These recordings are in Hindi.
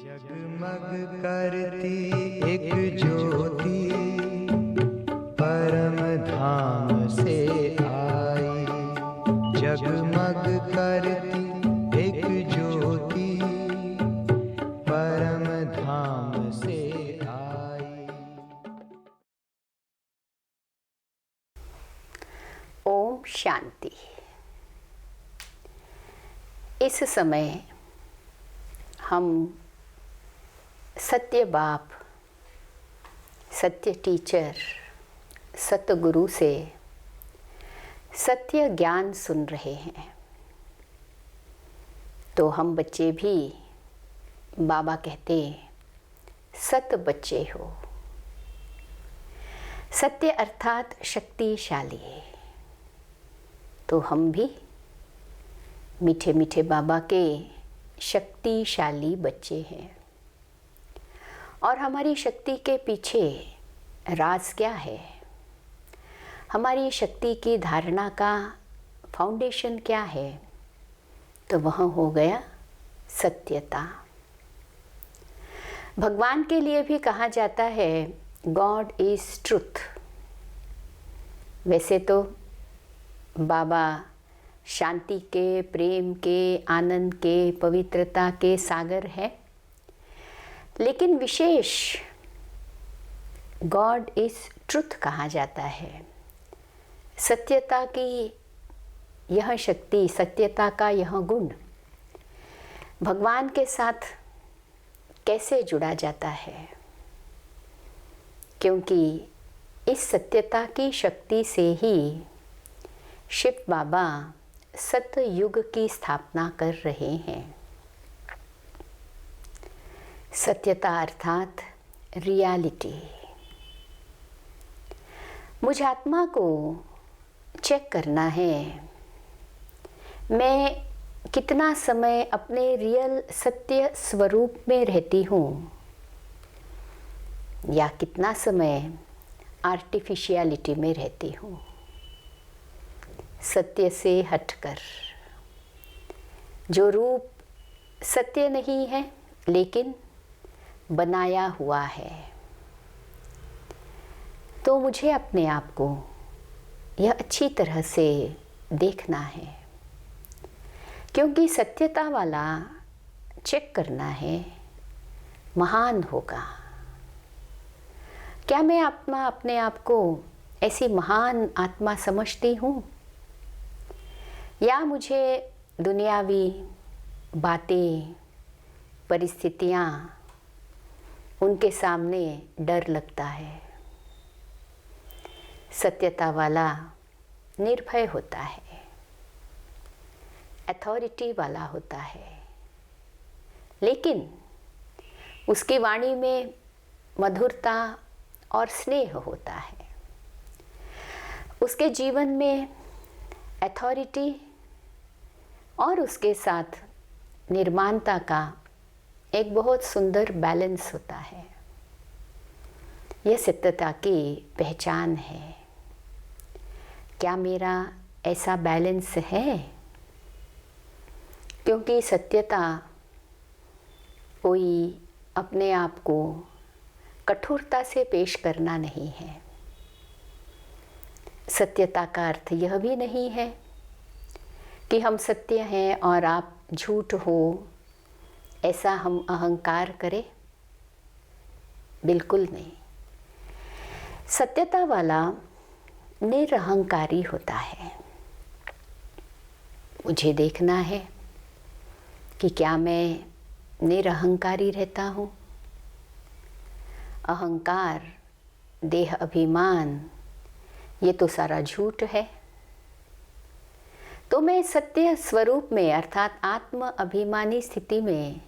जगमग करती एक ज्योति परम धाम से आई। जगमग करती एक ज्योति परम धाम से आई। ओम शांति। इस समय हम सत्य बाप, सत्य टीचर, सतगुरु से सत्य ज्ञान सुन रहे हैं। तो हम बच्चे भी, बाबा कहते सत बच्चे हो। सत्य अर्थात शक्तिशाली। तो हम भी मीठे मीठे बाबा के शक्तिशाली बच्चे हैं। और हमारी शक्ति के पीछे राज क्या है? हमारी शक्ति की धारणा का फाउंडेशन क्या है? तो वह हो गया सत्यता। भगवान के लिए भी कहा जाता है गॉड इज ट्रुथ। वैसे तो बाबा शांति के, प्रेम के, आनंद के, पवित्रता के सागर है, लेकिन विशेष गॉड इज ट्रुथ कहा जाता है। सत्यता की यह शक्ति, सत्यता का यह गुण भगवान के साथ कैसे जुड़ा जाता है? क्योंकि इस सत्यता की शक्ति से ही शिव बाबा सतयुग की स्थापना कर रहे हैं। सत्यता अर्थात रियलिटी। मुझ आत्मा को चेक करना है, मैं कितना समय अपने रियल सत्य स्वरूप में रहती हूँ या कितना समय आर्टिफिशियलिटी में रहती हूँ। सत्य से हटकर, जो रूप सत्य नहीं है लेकिन बनाया हुआ है। तो मुझे अपने आप को यह अच्छी तरह से देखना है, क्योंकि सत्यता वाला चेक करना है महान होगा। क्या मैं अपने आप को ऐसी महान आत्मा समझती हूँ, या मुझे दुनियावी बातें, परिस्थितियाँ, उनके सामने डर लगता है? सत्यता वाला निर्भय होता है, अथॉरिटी वाला होता है, लेकिन उसकी वाणी में मधुरता और स्नेह होता है। उसके जीवन में अथॉरिटी और उसके साथ निर्माणता का एक बहुत सुंदर बैलेंस होता है। यह सत्यता की पहचान है। क्या मेरा ऐसा बैलेंस है? क्योंकि सत्यता कोई अपने आप को कठोरता से पेश करना नहीं है। सत्यता का अर्थ यह भी नहीं है कि हम सत्य हैं और आप झूठ हो, ऐसा हम अहंकार करें। बिल्कुल नहीं। सत्यता वाला निरहंकारी होता है। मुझे देखना है कि क्या मैं निरहंकारी रहता हूँ। अहंकार, देह अभिमान, ये तो सारा झूठ है। तो मैं सत्य स्वरूप में अर्थात आत्म अभिमानी स्थिति में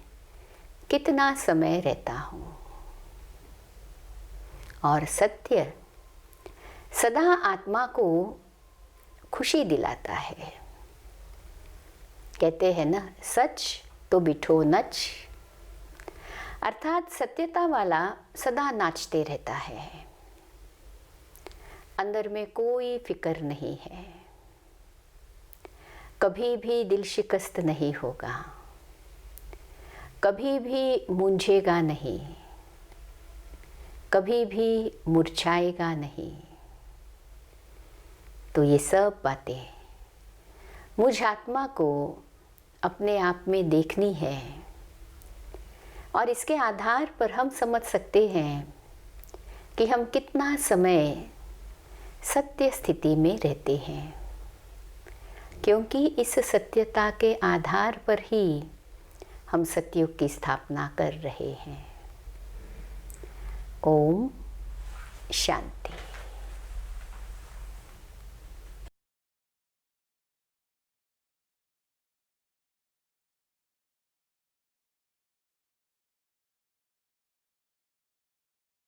कितना समय रहता हूँ? और सत्य सदा आत्मा को खुशी दिलाता है। कहते हैं ना, सच तो बिठो नच। अर्थात सत्यता वाला सदा नाचते रहता है। अंदर में कोई फिक्र नहीं है, कभी भी दिल शिकस्त नहीं होगा। कभी भी मूंझेगा नहीं, कभी भी मुरझाएगा नहीं। तो ये सब बातें मुझ आत्मा को अपने आप में देखनी है और इसके आधार पर हम समझ सकते हैं कि हम कितना समय सत्य स्थिति में रहते हैं, क्योंकि इस सत्यता के आधार पर ही हम सतयुग की स्थापना कर रहे हैं। ओम शांति।